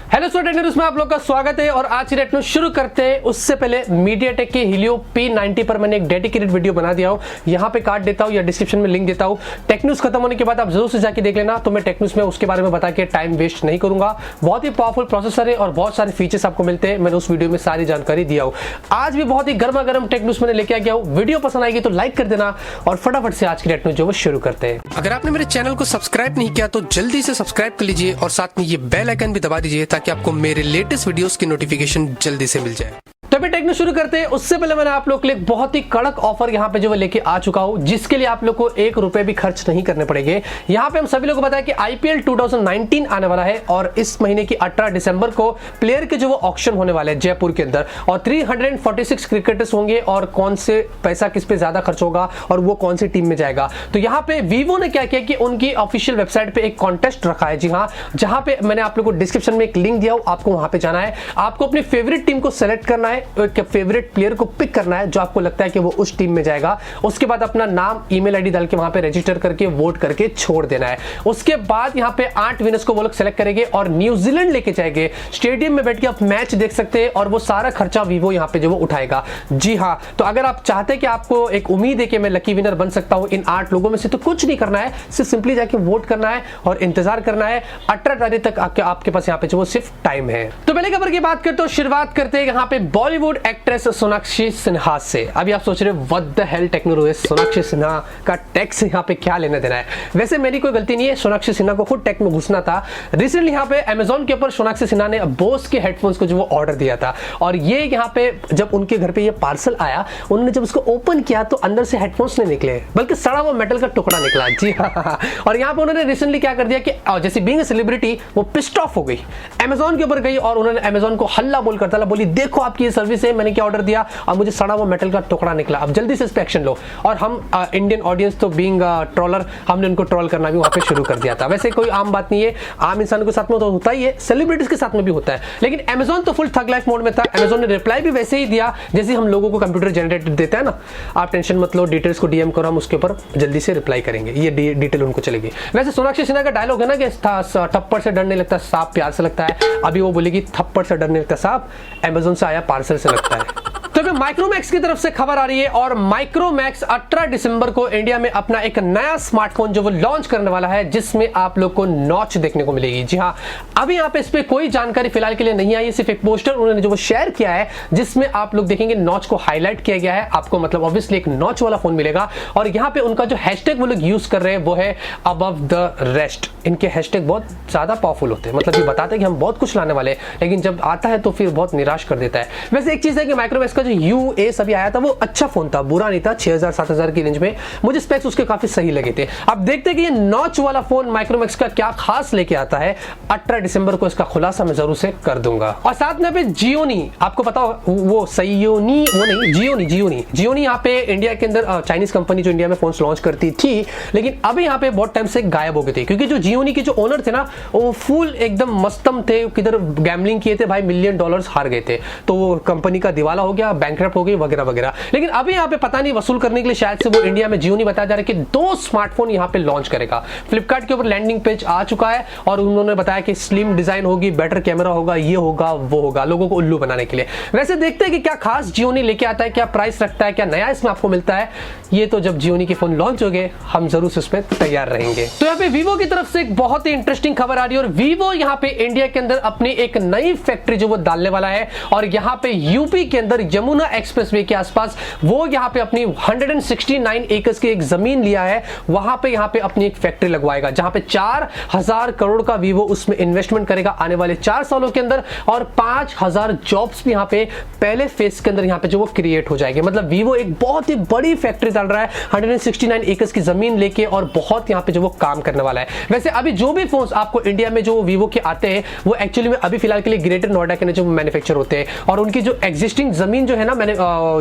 Hello student, उसमें आप लोग का स्वागत है और आज की टेक्नो शुरू करते हैं। उससे पहले मीडियाटेक के हीलियो P90 पर मैंने एक डेडिकेटेड वीडियो बना दिया हूँ, यहाँ पे काट देता हूँ या डिस्क्रिप्शन में लिंक देता हूँ। टेक्न्यूज खत्म होने के बाद आप जरूर से जाके देख लेना। तो मैं टेक्न्यूज में उसके बारे में बता के टाइम वेस्ट नहीं करूंगा। बहुत ही पावरफुल प्रोसेसर है और बहुत सारे फीचर्स आपको मिलते हैं। मैंने उस वीडियो में सारी जानकारी दिया हूँ। आज भी बहुत ही गर्मा गर्म टेक्न्यूज मैंने लेके आ गया हूँ। वीडियो पसंद आएगी तो लाइक कर देना और फटाफट से आज की टेक्न्यूज जो वो शुरू करते हैं। अगर आपने मेरे चैनल को सब्सक्राइब नहीं किया तो जल्दी से सब्सक्राइब कर लीजिए और साथ में ये बेल आइकन भी दबा दीजिए ताकि आपको मेरे लेटेस्ट वीडियोस की नोटिफिकेशन जल्दी से मिल जाए। तो अभी टेक्नो शुरू करते हैं। उससे पहले मैंने आप लोग के लिए बहुत ही कड़क ऑफर यहाँ पे जो लेके आ चुका हूँ, जिसके लिए आप लोग को 1 रुपए भी खर्च नहीं करने पड़ेंगे। यहाँ पे हम सभी लोगों को बताया कि IPL 2019 आने वाला है और इस महीने की 18 दिसंबर को प्लेयर के जो वो ऑक्शन होने वाले हैं जयपुर के अंदर, और 346 क्रिकेटर्स होंगे और कौन से पैसा किस पे ज्यादा खर्च होगा और वो कौन सी टीम में जाएगा। तो यहाँ पे वीवो ने क्या किया कि उनकी ऑफिशियल वेबसाइट पे एक कॉन्टेस्ट रखा है। जी हाँ, जहां पे मैंने आप लोग को डिस्क्रिप्शन में एक लिंक दिया हूं, आपको वहां पे जाना है। आपको अपनी फेवरेट टीम को सेलेक्ट करना है, एक फेवरेट प्लेयर को पिक करना है जो आपको लगता है कि वो उस टीम में जाएगा। उसके बाद अपना नाम, ईमेल आईडी डाल के वहां पे रजिस्टर करके वोट करके छोड़ देना है। उसके बाद यहाँ पे 8 विनर्स को वो लोग सेलेक्ट करेंगे और न्यूजीलैंड लेके जाएंगे। स्टेडियम में बैठ के आप मैच देख सकते हैं और वो सारा खर्चा वीवो यहाँ पे जो वो उठाएगा। जी हाँ, तो अगर आप चाहते हैं कि आपको एक उम्मीद है कि मैं लकी विनर बन सकता हूं इन 8 लोगों में से, तो कुछ नहीं करना है, सिर्फ सिंपली जाके वोट करना है और इंतजार करना है। 18 तारीख तक आपके पास यहाँ पे जो वो सिर्फ टाइम है। तो पहले खबर की बात करते हो, शुरुआत करते हैं यहाँ पे बॉलीवुड एक्ट्रेस सोनाक्षी सिन्हा से। अभी आप सोच रहे हो व्हाट द हेल टेक्नो रुएज, सोनाक्षी सिन्हा का टेक से यहाँ पे क्या लेना देना है। वैसे मेरी कोई गलती नहीं है, सोनाक्षी सिन्हा को खुद टेक में घुसना था। रिसेंटली यहाँ पे अमेजोन के ऊपर सोनाक्षी सिन्हा ने बोस के हेडफोन्स को जो वो ऑर्डर दिया था और ये यहाँ पे जब उनके घर पे ये पार्सल आया, उन्होंने जब उसको ओपन किया तो अंदर से हेडफोन्स नहीं निकले बल्कि सड़ा हुआ मेटल का टुकड़ा निकला। जी हाँ, और यहाँ पे उन्होंने रिसेंटली क्या कर दिया कि जैसे बीइंग अ सेलिब्रिटी वो पिस्ड ऑफ हो गई, अमेजोन के ऊपर गई और उन्होंने अमेजोन को हल्ला बोल करता बोली देखो आपकी ये सर्विस है, मैंने क्या ऑर्डर दिया और मुझे सड़ा हुआ मेटल का टुकड़ा निकला, अब जल्दी से इस पे एक्शन लो। और हम इंडियन ऑडियंस तो बीइंग ट्रोलर, हमने उनको ट्रोल करना भी वहां पे शुरू कर दिया था। वैसे कोई आम बात नहीं है, आम इंसान के साथ में तो होता ही है, सेलिब्रिटीज के साथ में भी होता है, लेकिन अमेजोन तो फुल थग लाइफ मोड में था। अमेजोन ने रिप्लाई भी वैसे ही दिया जैसे हम लोगों को कंप्यूटर जनरेटेड देता है ना, आप टेंशन मत लो, डिटेल्स को डीएम करो, हम उसके ऊपर जल्दी से रिप्लाई करेंगे, ये डिटेल उनको चलेगी। वैसे सोनाक्षी सिन्हा का डायलॉग है ना कि थप्पड़ से डर नहीं लगता, सांप प्यार से लगता है। अभी वो बोलेगी थप्पड़ से डर नहीं लगता, सांप अमेजोन से आया पार्सल से लगता है। तो अभी माइक्रोमैक्स की तरफ से खबर आ रही है और माइक्रोमैक्स 18 दिसंबर को इंडिया में अपना एक नया स्मार्टफोन जो वो लॉन्च करने वाला है, जिसमें आप लोग को नॉच देखने को मिलेगी। जी हाँ, अभी यहाँ पे इस पे कोई जानकारी फिलहाल के लिए नहीं आई है, सिर्फ एक पोस्टर उन्होंने जो वो शेयर किया है जिसमें आप लोग देखेंगे नॉच को हाईलाइट किया गया है। आपको मतलब ऑब्वियसली एक नॉच वाला फोन मिलेगा और यहाँ पे उनका जो हैशटैग वो लोग यूज कर रहे हैं वो है अबव द रेस्ट। इनके हैशटैग बहुत ज्यादा पावरफुल होते हैं, मतलब ये बताते हैं कि हम बहुत कुछ लाने वाले हैं, लेकिन जब आता है तो फिर बहुत निराश कर देता है। वैसे एक चीज है कि माइक्रोमैक्स का जो UA अभी आया था वो अच्छा फोन था, बुरा नहीं था, 6000-7000 की रेंज में मुझे स्पेक्स उसके काफी सही लगे थे। अब देखते हैं कि ये नॉच वाला फोन माइक्रोमैक्स का क्या खास लेके आता है। 18 दिसंबर को इसका खुलासा मैं जरूर से कर दूंगा। और साथ में जियोनी, आपको पता हो वो सयोनी, वो नहीं, जियोनी यहाँ पे इंडिया के अंदर चाइनीज कंपनी जो इंडिया में फोन लॉन्च करती थी, लेकिन अभी यहाँ पे बहुत टाइम से गायब हो गई थी क्योंकि जो जियोनी के जो ओनर थे ना वो फुल एकदम मस्तम थे, किधर गैम्बलिंग किए थे भाई, $1 मिलियन हार गए थे, तो वो कंपनी का दिवाला हो गया, बैंकरप्ट हो गई वगैरह वगैरह। लेकिन अभी यहाँ पे पता नहीं वसूल करने के लिए शायद से वो इंडिया में जियो नहीं बताया जा रहा है कि 2 स्मार्टफोन यहाँ पे लॉन्च करेगा। फ्लिपकार्ट के ऊपर लैंडिंग पेज आ चुका है और उन्होंने बताया कि स्लिम डिजाइन होगी, बेटर कैमरा होगा, ये होगा वो होगा, लोगों को उल्लू बनाने के लिए। वैसे देखते हैं कि क्या खास जियोनी लेके आता है, क्या प्राइस रखता है, क्या नया इसमें आपको मिलता है। ये तो जब जियोनी के फोन लॉन्च हो गए हम जरूर से उस पर तैयार रहेंगे। तो यहाँ पे वीवो की तरफ से एक बहुत ही इंटरेस्टिंग खबर आ रही है और वीवो यहाँ पे इंडिया के अंदर अपनी एक नई फैक्ट्री जो वो डालने वाला है और यहाँ पे यूपी के अंदर यमुना एक्सप्रेसवे के आसपास वो यहाँ पे अपनी 169 एकर्स की एक जमीन लिया है, वहां पे यहाँ पे अपनी एक फैक्ट्री लगवाएगा जहां पे 4000 करोड़ का वीवो उसमें इन्वेस्टमेंट करेगा आने वाले 4 सालों के अंदर और 5000 जॉब्स भी यहाँ पे पहले फेज के अंदर यहाँ पे जो वो क्रिएट हो जाएंगे। मतलब वीवो एक बहुत ही बड़ी फैक्ट्री डाल रहा है 169 एकर्स की जमीन लेके और बहुत यहाँ पे जो वो काम करने वाला है। वैसे अभी जो भी फोन्स आपको इंडिया में जो वीवो के आते हैं वो एक्चुअली में अभी फिलहाल के लिए ग्रेटर नोएडा के जो मैन्युफैक्चर होते हैं और उनकी जो एग्जिस्टिंग जमीन जो है ना, मैंने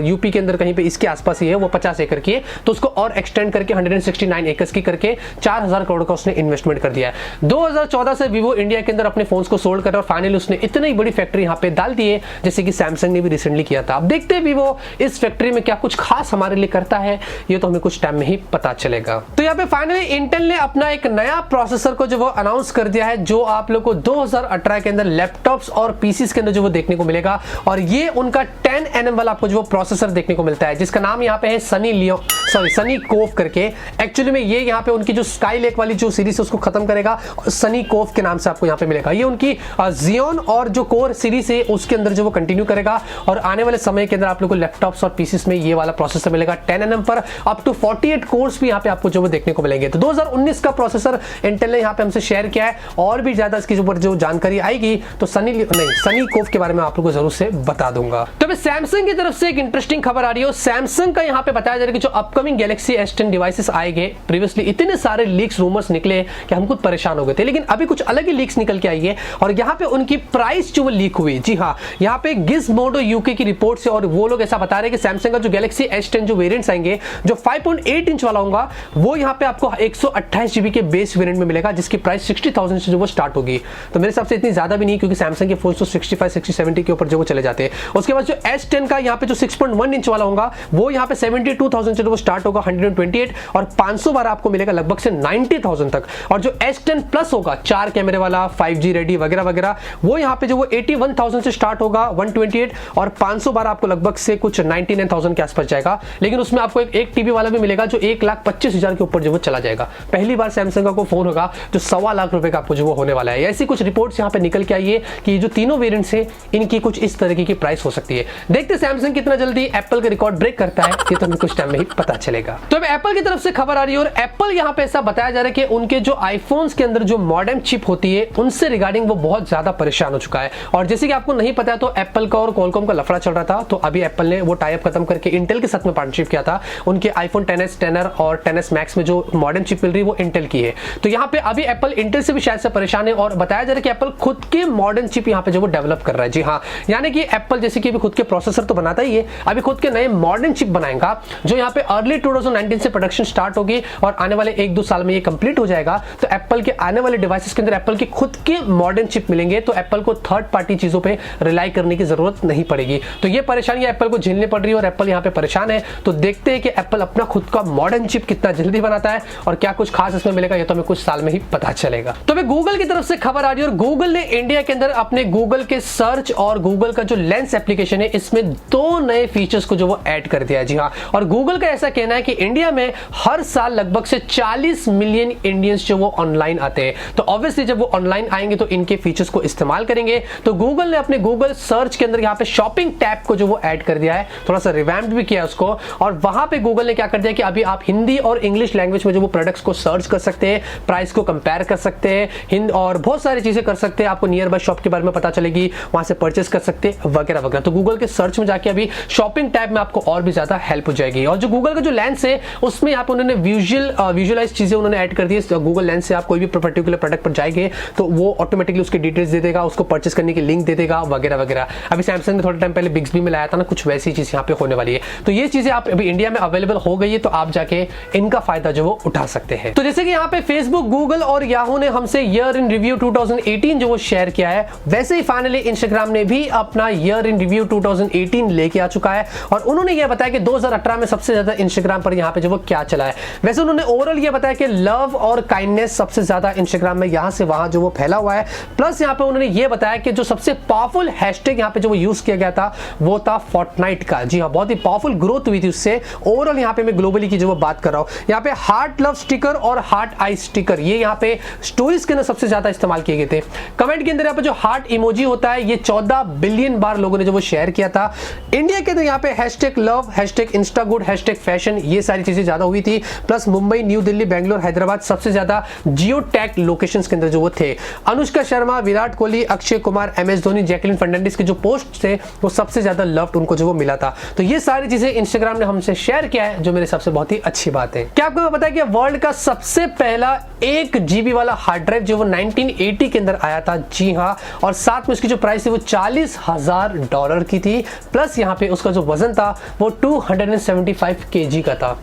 यूपी के अंदर कहीं पे इसके आसपास ही है, वो 50 एकड़ की है, तो उसको और एक्सटेंड करके 169 एकर्स की करके 4000 करोड़ का उसने इन्वेस्टमेंट कर दिया है। 2014 से वीवो इंडिया के अंदर अपने फोन्स को सोल्ड कर रहा है और फाइनली उसने इतनी बड़ी फैक्ट्री यहाँ पे डाल दी है, जैसे कि सैमसंग ने भी रिसेंटली किया था। अब देखते हैं वीवो इस फैक्ट्री में क्या कुछ खास हमारे लिए करता है, ये तो हमें कुछ टाइम में ही पता चलेगा। तो यहाँ पे फाइनली इंटेल ने अपना एक नया प्रोसेसर को जो वो अनाउंस कर दिया है, जो आप लोग को 2018 के अंदर लैपटॉप्स और पीसीस के अंदर जो वो देखने को मिलेगा, और ये उनका 10nm वाला आपको जो प्रोसेसर देखने को मिलता है, जिसका नाम यहाँ पे है सनी कोव करके। एक्चुअली में ये यहाँ पे उनकी जो स्काई लेक वाली जो सीरीज है उसको खत्म करेगा, सनी कोव के नाम से आपको यहाँ पे मिलेगा। ये उनकी जियोन और जो कोर सीरीज है उसके अंदर जो वो कंटिन्यू करेगा, और आने वाले समय के अंदर आप लोग को लैपटॉप्स और पीसीस में ये वाला प्रोसेसर मिलेगा 10nm पर। अप टू 48 कोर्स भी यहाँ पे आपको जो वो देखने को मिलेंगे। तो 2019 का प्रोसेसर इंटेल ने यहाँ पे हमसे शेयर किया है, और भी ज्यादा इसके ऊपर जो जानकारी आएगी तो सनी कोव के बारे में आप लोग को जरूर से बता दूंगा। तो सैमसंग की तरफ से एक इंटरेस्टिंग खबर आ रही है। सैमसंग का यहाँ पे बताया जा रहा है कि जो अपकमिंग गैलेक्सी S10 डिवाइसेस आएंगे, प्रीवियसली इतने सारे लीक्स रूमर्स निकले कि हम खुद परेशान हो गए थे, लेकिन अभी कुछ अलग ही लीक्स निकल के आई है, और यहाँ पे उनकी प्राइस जो वो लीक हुई। जी हाँ, यहाँ पे गिज़मोडो यूके की रिपोर्ट से, और वो लोग ऐसा बता रहे हैं कि सैमसंग का जो गैलेक्सी S10 जो वेरिएंट्स आएंगे, जो 5.8 इंच वाला होगा, वो यहाँ पे आपको 128 GB के बेस वेरिएंट में मिलेगा, जिसकी प्राइस 60,000 से जो वो स्टार्ट होगी। तो मेरे हिसाब से इतनी ज्यादा भी नहीं, क्योंकि सैमसंग के फोन तो 65-70 के ऊपर जो वो चले जाते हैं। उसके बाद जो S10 का यहाँ पे जो 6.1 इंच वाला होगा, वो यहाँ पे 72,000 से जो वो स्टार्ट होगा 128, और 500 बार आपको मिलेगा लगभग से 90,000 तक। और जो S10 प्लस होगा, 4 कैमरे वाला, 5G रेडी वगैरह वगैरह, वो यहाँ पे जो वो 81,000 से स्टार्ट होगा 128, और 500 बार आपको लगभग से कुछ 99,000 के आसपास जाएगा। लेकिन उसमें आपको एक टीबी वाला भी मिलेगा जो 1,25,000 के ऊपर जो वो चला जाएगा। पहली बार सैमसंग का कोई फोन होगा जो 1.25 लाख रुपए का आपको जो वो होने वाला है। ऐसी कुछ रिपोर्ट्स यहाँ पे निकल के आई है कि जो तीनों वेरिएंट्स हैं, इनकी कुछ इस तरीके की प्राइस हो सकती है। देखते सैमसंग कितना जल्दी एप्पल का रिकॉर्ड ब्रेक करता है, ये तो हमें कुछ टाइम में ही पता चलेगा। तो अब एप्पल की तरफ से खबर आ रही है, और एप्पल यहाँ पे ऐसा बताया जा रहा है कि उनके जो आईफोन्स के अंदर जो मॉडेम चिप होती है, उनसे रिगार्डिंग वो बहुत ज्यादा परेशान हो चुका है। और जैसे कि आपको नहीं पता है, तो एप्पल का और क्वालकॉम का लफड़ा चल रहा था, तो अभी एप्पल ने वो टाई अप खत्म करके इंटेल के साथ में पार्टनरशिप किया था। उनके आईफोन 10s, 10R और 10s मैक्स में जो मॉडेम चिप मिल रही है वो इंटेल की है। तो यहाँ पे अभी एप्पल इंटेल से भी शायद से परेशान है, और बताया जा रहा है कि एप्पल खुद के मॉडर्न चिप यहाँ पे जो वो डेवलप कर रहा है। जी हाँ, यानी कि एप्पल जैसे कि अभी खुद के प्रोसेसर तो बनाता ही है, अभी खुद के नए मॉडर्न चिप बनाएगा, जो यहाँ पे अर्ली 2019 से प्रोडक्शन स्टार्ट होगी, और आने वाले 1-2 साल में ये कंप्लीट हो जाएगा। तो एप्पल के आने वाले डिवाइसेस के अंदर एप्पल के खुद के मॉडर्न चिप मिलेंगे, तो एप्पल को थर्ड पार्टी चीजों पे रिलाई करने की जरूरत नहीं पड़ेगी। तो ये परेशानी एप्पल को झेलनी पड़ रही है, और एप्पल यहाँ पे परेशान है। तो देखते हैं कि एप्पल अपना खुद का मॉडर्न चिप कितना जल्दी बनाता है, और क्या कुछ खास इसमें मिलेगा, ये तो हमें कुछ साल में ही पता चलेगा। तो अभी गूगल की तरफ से खबर आ रही है, और गूगल ने इंडिया के अंदर अपने गूगल के सर्च और गूगल का जो लेंस एप्लीकेशन है, इसमें 2 नए फीचर्स को जो वो ऐड कर दिया है। जी हाँ, और गूगल का ऐसा कहना है कि इंडिया में हर साल लगभग से 40 मिलियन इंडियंस जो वो ऑनलाइन आते हैं, तो ऑब्वियसली जब वो ऑनलाइन आएंगे तो इनके फीचर्स को इस्तेमाल करेंगे। तो गूगल ने अपने गूगल सर्च के अंदर यहाँ पे शॉपिंग टैब को जो वो ऐड कर दिया है, थोड़ा सा रिवैम्प्ड भी किया उसको, और वहां पे गूगल ने क्या कर दिया कि अभी आप हिंदी और इंग्लिश लैंग्वेज में जो वो प्रोडक्ट्स को सर्च कर सकते हैं, प्राइस को कंपेयर कर सकते हैं, हिंद और बहुत सारी चीजें कर सकते हैं। आपको नियर बाय शॉप के बारे में पता चलेगी, वहां से परचेस कर सकते हैं वगैरह वगैरह। तो गूगल के सर्च में जाके अभी शॉपिंग टैब में आपको और भी ज्यादा हेल्प हो जाएगी। और जो गूगल का जो लेंस है, उसमें यहाँ पे उन्होंने विजुअलाइज चीजें उन्होंने ऐड कर दी है। गूगल लेंस से आप कोई भी पर्टिकुलर प्रोडक्ट पर जाएंगे तो वो ऑटोमेटिकली उसकी डिटेल्स दे देगा, उसको परचेस करने की लिंक दे देगा वगैरह वगैरह। अभी सैमसंग ने थोड़े टाइम पहले बिग्सबी में लाया था ना, कुछ वैसी चीज यहाँ पे होने वाली है। तो ये चीजें आप अभी इंडिया में अवेलेबल हो गई है, तो आप जाके इनका फायदा जो वो उठा सकते हैं। तो जैसे कि यहाँ पे फेसबुक, गूगल और याहू ने हमसे ईयर इन रिव्यू 2018 जो वो शेयर किया है, वैसे ही फाइनली इंस्टाग्राम ने भी अपना ईयर इन रिव्यू 2018 लेके आ चुका है, और उन्होंने ये बताया कि 2018 में सबसे ज्यादा इंस्टाग्राम पर यहाँ पे जो वो क्या चला है। वैसे उन्होंने ओवरऑल ये बताया कि लव और काइंडनेस सबसे ज्यादा इंस्टाग्राम में यहाँ से वहां जो वो फैला हुआ है। प्लस यहाँ पे उन्होंने ये बताया कि जो सबसे पावरफुल हैशटैग यहाँ पे जो वो यूज किया गया था, वो था फोर्टनाइट का। जी हाँ, बहुत ही पावरफुल ग्रोथ हुई थी उससे। ओवरऑल यहाँ पे मैं ग्लोबली की जो वो बात कर रहा हूँ, यहाँ पे हार्ट लव स्टिकर और हार्ट आई स्टिकर, ये यहाँ पे स्टोरीज के अंदर सबसे ज्यादा इस्तेमाल किए गए थे। कमेंट के अंदर यहाँ पे जो हार्ट इमोजी होता है, ये 14 बिलियन बार लोगों ने जो वो शेयर किया था। इंडिया के अंदर यहाँ पे hashtag love, hashtag Insta good, hashtag fashion, ये सारी चीजें ज्यादा हुई थी। प्लस मुंबई, न्यू दिल्ली, बेंगलोर, हैदराबाद सबसे ज्यादा जियो टैग लोकेशंस के अंदर जो वो थे। अनुष्का शर्मा, विराट कोहली, अक्षय कुमार, MS धोनी, जैकलिन फर्नांडिस के जो पोस्ट थे, वो सबसे ज्यादा लव्ड उनको जो वो मिला था। तो ये सारी चीजें इंस्टाग्राम ने हमसे शेयर किया है, जो मेरे हिसाब से बहुत ही अच्छी बात है। क्या आपको पता है कि वर्ल्ड का सबसे पहला 1 GB वाला हार्ड ड्राइव जो वो 1980 के अंदर आया था? जी हाँ, और साथ में उसकी जो प्राइस थी वो $40,000 की थी। प्लस यहाँ पे उसका जो वजन था वो 275 kg का था।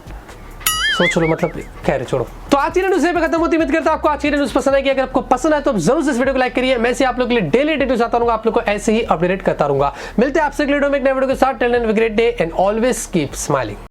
सोच लो, मतलब कह रहे, छोड़ो। तो आज की न्यूज़ पे खत्म होती है। उम्मीद करता हूं आपको आज की न्यूज़ पसंद आएगी। अगर आपको पसंद आए तो आप जरूर से इस वीडियो को लाइक करिए। मैं से आप लोगों के लिए डेली न्यूज़ आता रहूंगा, आप लोगों को ऐसे ही अपडेट करता रहूंगा। मिलते हैं आपसे अगले वीडियो में एक नए वीडियो के साथ। Till then have a great day and always keep smiling.